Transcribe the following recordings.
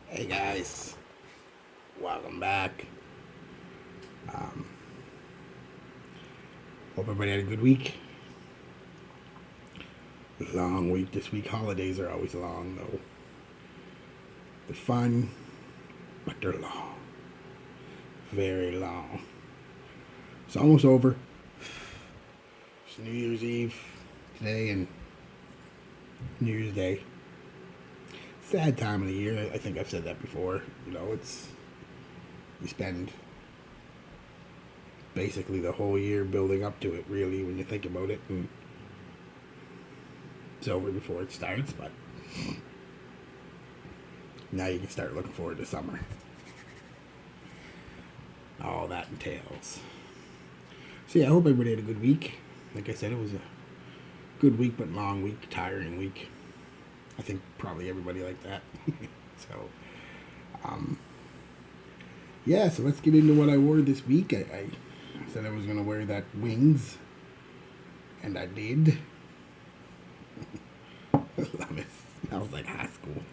Hey guys, welcome back. Um, Hope everybody had a good week. Long week this week. Holidays are always long though. They're fun, but they're long. Very long. It's almost over. It's New Year's Eve today and New Year's Day. Sad time of the year. I think I've said that before. It's you spend basically the whole year building up to it, really, when you think about it, and it's over before it starts, but now you can start looking forward to summer. All that entails. So yeah, I hope everybody had a good week. Like I said, it was a good week, but long week, tiring week. I think probably everybody like that. so, um, yeah, so let's get into what I wore this week. I said I was going to wear that wings, and I did. Love it. Smells like high school.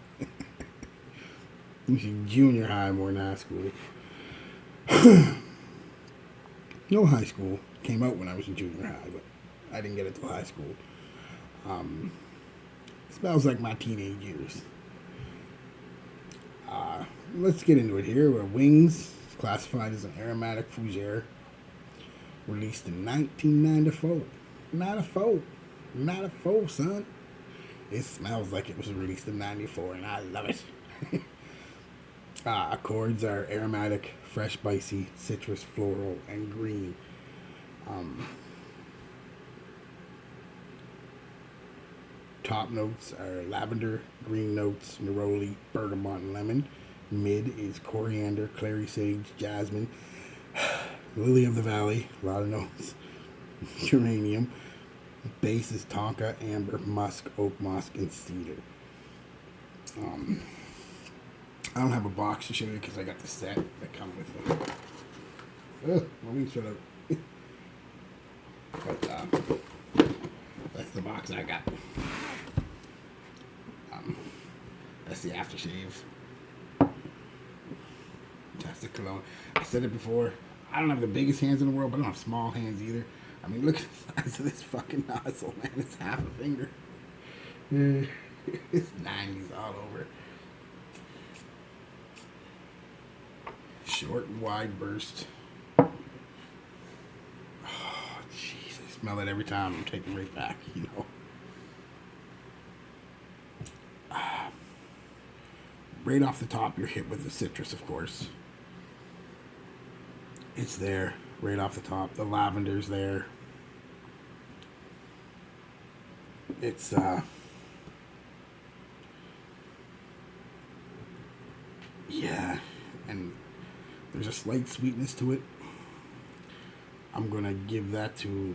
Junior high more than high school. No, high school came out when I was in junior high, but I didn't get it till high school. Smells like my teenage years. Let's get into it here. Wings, classified as an aromatic fougere, released in 1994. Not a faux. Not a faux, son. It smells like it was released in 94, and I love it. Accords are aromatic, fresh, spicy, citrus, floral, and green. Top notes are lavender, green notes, neroli, bergamot, and lemon. Mid is coriander, clary sage, jasmine, lily of the valley, a lot of notes, geranium. Base is tonka, amber, musk, oak moss, and cedar. I don't have a box to show you because I got the set that comes with it. My wings shut out. But that's the box I got. That's the aftershave. Fantastic cologne. I said it before. I don't have the biggest hands in the world, but I don't have small hands either. I mean, look at the size of this fucking nozzle, man. It's half a finger. It's 90s all over. Short and wide burst. Oh, jeez. I smell it every time. I'm taking it right back, Right off the top, you're hit with the citrus, of course. It's there, right off the top. The lavender's there. It's, yeah, and there's a slight sweetness to it. I'm going to give that to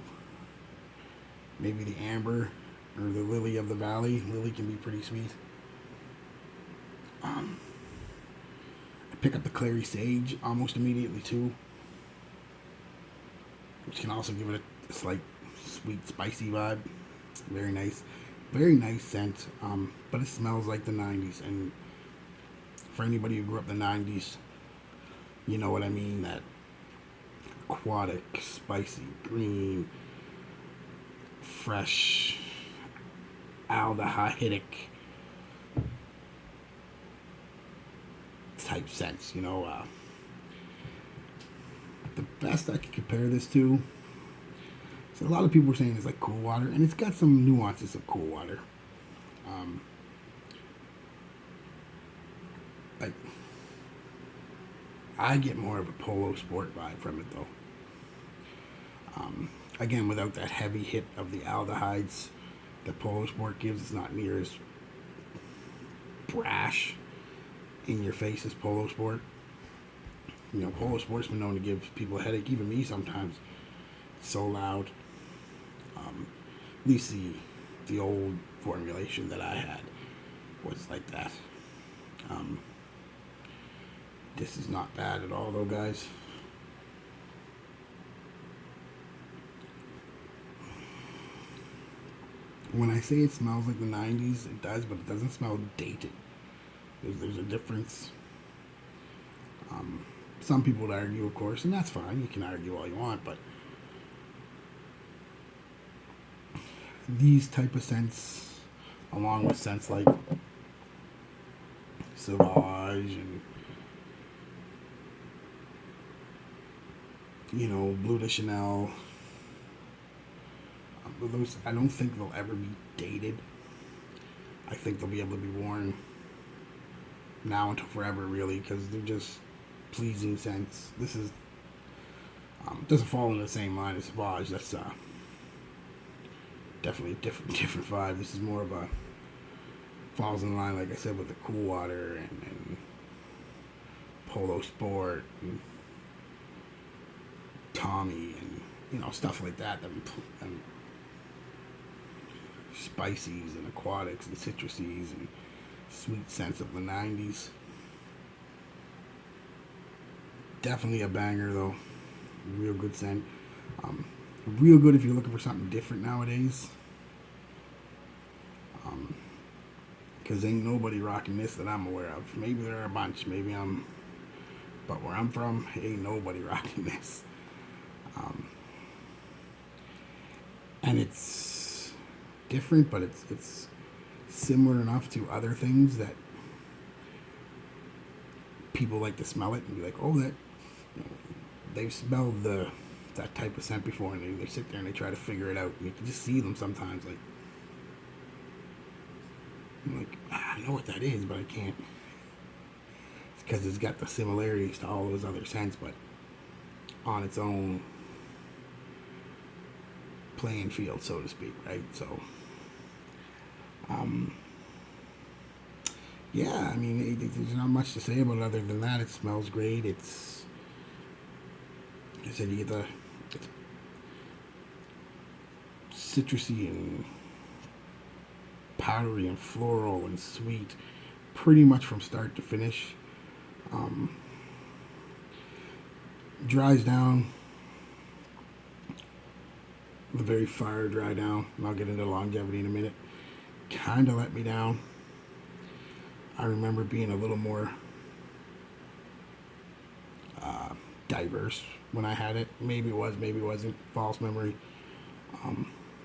maybe the amber or the lily of the valley. Lily can be pretty sweet. I pick up the clary sage almost immediately too, which can also give it a slight sweet, spicy vibe. Very nice scent. But it smells like the '90s, and for anybody who grew up in the '90s, you know what I mean. That aquatic, spicy, green, fresh, aldehydic type scents. The best I could compare this to. So a lot of people are saying it's like cool water, and it's got some nuances of cool water. Like I get more of a polo sport vibe from it though. Again, without that heavy hit of the aldehydes that polo sport gives, it's not near as brash in your face as polo sport. Polo sport's been known to give people a headache, even me sometimes. It's so loud. At least the old formulation that I had was like that. This is not bad at all, though, guys. When I say it smells like the '90s, it does, but it doesn't smell dated. There's a difference. Some people would argue, of course, and that's fine. You can argue all you want, but these type of scents, along with scents like Sauvage and Blue de Chanel, those I don't think they'll ever be dated. I think they'll be able to be worn now until forever, really, because they're just pleasing scents. This is doesn't fall in the same line as Sauvage. That's definitely a different vibe. This is more of a falls in line, like I said, with the Cool Water and Polo Sport and Tommy and stuff like that. And spices and aquatics and citruses and sweet scents of the 90s. Definitely a banger, though. Real good scent. Real good if you're looking for something different nowadays. Because ain't nobody rocking this that I'm aware of. Maybe there are a bunch. But where I'm from, ain't nobody rocking this. And it's different, but it's similar enough to other things that people like to smell it and be like, oh, that they've smelled that type of scent before, and they sit there and they try to figure it out, and you can just see them sometimes like, I'm like, I know what that is, but I can't. It's because it's got the similarities to all those other scents, but on its own playing field, so to speak, right? So yeah, I mean, there's not much to say about it other than that. It smells great. It's, like I said, you get it's citrusy and powdery and floral and sweet, pretty much from start to finish. Dries down. The very fire dry down, and I'll get into longevity in a minute. Kind of let me down. I remember being a little more diverse when I had it. Maybe it was, maybe it wasn't. False memory.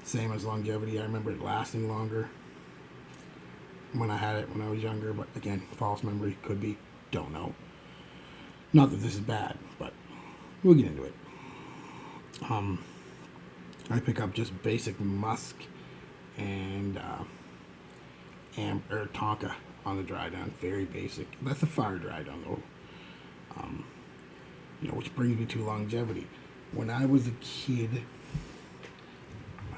Same as longevity. I remember it lasting longer when I had it when I was younger, but again, false memory, could be, don't know. Not that this is bad, but we'll get into it. I pick up just basic musk and Tonka on the dry down. Very basic. That's a fire dry down, though. Which brings me to longevity. When I was a kid,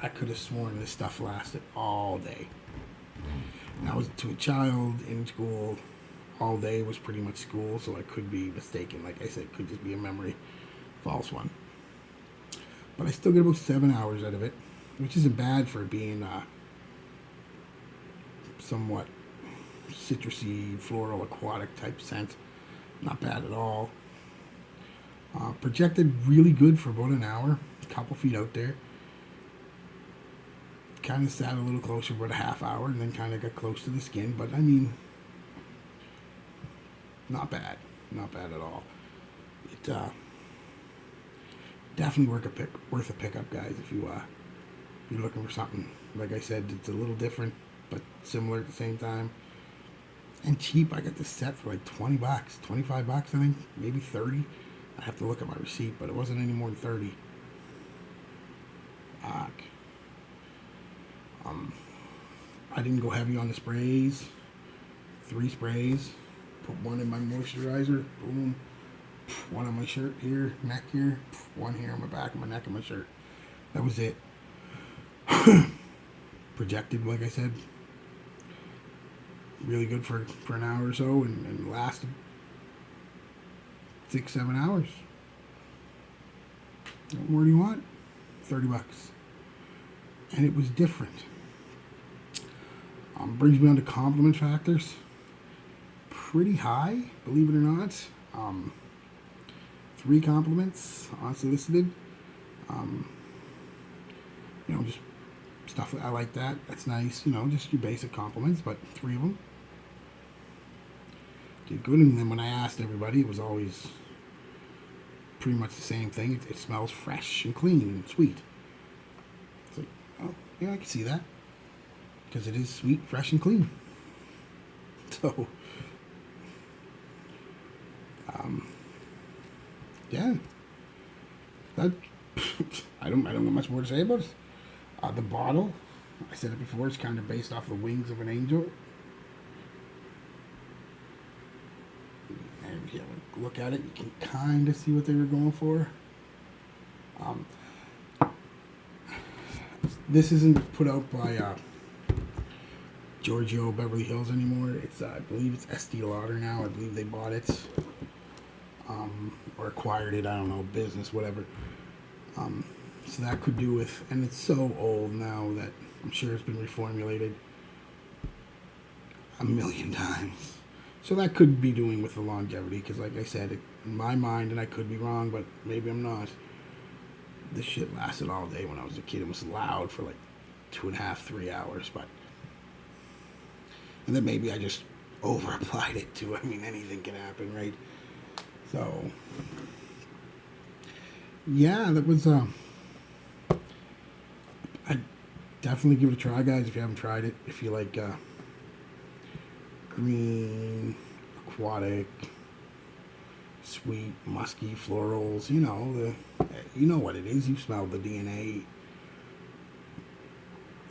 I could have sworn this stuff lasted all day. And I was to a child in school. All day was pretty much school, so I could be mistaken. Like I said, it could just be a memory, false one. But I still get about 7 hours out of it, which isn't bad for being somewhat citrusy, floral, aquatic type scent. Not bad at all. Projected really good for about an hour, a couple feet out there. Kind of sat a little closer for about a half hour, and then kind of got close to the skin. But I mean, not bad at all. It definitely worth a pickup, guys. If you're looking for something, like I said, it's a little different but similar at the same time, and cheap. I got this set for like $20, $25, I think, maybe 30. I have to look at my receipt, but it wasn't any more than 30. I didn't go heavy on the sprays. 3 sprays. Put one in my moisturizer. Boom. One on my shirt here, neck here. One here on my back of my neck and my shirt. That was it. Projected, like I said, really good for an hour or so, and lasted 6-7 hours. What more do you want? $30. And it was different. Brings me on to compliment factors. Pretty high, believe it or not. 3 compliments unsolicited. Just stuff that I like that. That's nice. Just your basic compliments, but 3 of them. did good. And then when I asked everybody, it was always pretty much the same thing. It smells fresh and clean and sweet. It's like, oh, yeah, I can see that. Because it is sweet, fresh, and clean. So, yeah. That, I don't have much more to say about it. The bottle, I said it before, it's kind of based off the wings of an angel. And if you look at it, you can kind of see what they were going for. This isn't put out by Georgio Beverly Hills anymore. It's I believe it's Estee Lauder now. I believe they bought it or acquired it. I don't know, business, whatever. So that could do with, and it's so old now that I'm sure it's been reformulated a million times. So that could be doing with the longevity, because like I said, in my mind, and I could be wrong, but maybe I'm not, this shit lasted all day when I was a kid. It was loud for like 2.5, 3 hours, but, and then maybe I just over applied it to, I mean, anything can happen, right? So, yeah, that was, I'd definitely give it a try, guys, if you haven't tried it. If you like green, aquatic, sweet, musky florals, you know what it is. You've smelled the DNA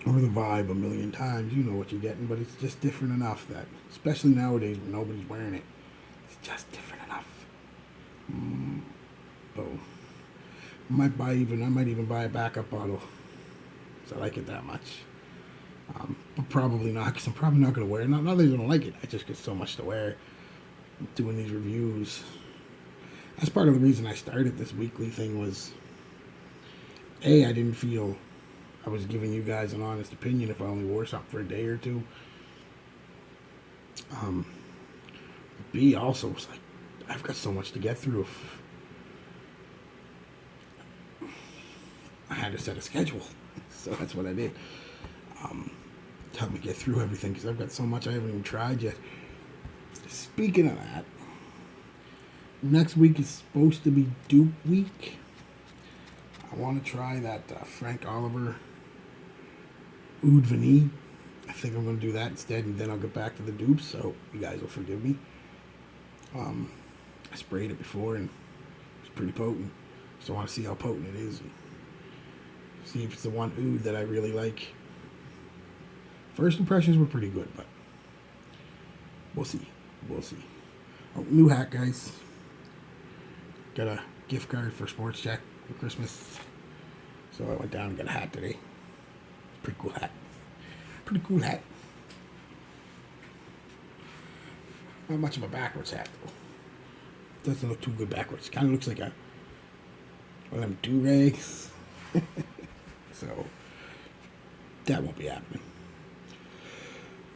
or the vibe a million times. You know what you're getting, but it's just different enough that, especially nowadays when nobody's wearing it, it's just different enough. So, I might even buy a backup bottle. So I like it that much. But probably not, because I'm probably not going to wear it. Not that I don't like it. I just get so much to wear doing these reviews. That's part of the reason I started this weekly thing was, A, I didn't feel I was giving you guys an honest opinion if I only wore something for a day or two. B, also was like, I've got so much to get through. I had to set a schedule. So that's what I did. To help me get through everything, because I've got so much I haven't even tried yet. Speaking of that, next week is supposed to be dupe week. I want to try that Frank Oliver Oud Vanille. I think I'm going to do that instead, and then I'll get back to the dupes, so you guys will forgive me. I sprayed it before, and it was pretty potent. So I want to see how potent it is, and see if it's the one oud that I really like. First impressions were pretty good, but we'll see. We'll see. Oh, new hat, guys. Got a gift card for Sports Check for Christmas. So I went down and got a hat today. Pretty cool hat. Pretty cool hat. Not much of a backwards hat, though. Doesn't look too good backwards. Kind of looks like one of them do-rags. So, that won't be happening.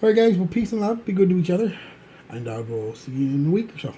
Alright, guys. Well, peace and love. Be good to each other. And I will see you in a week or so.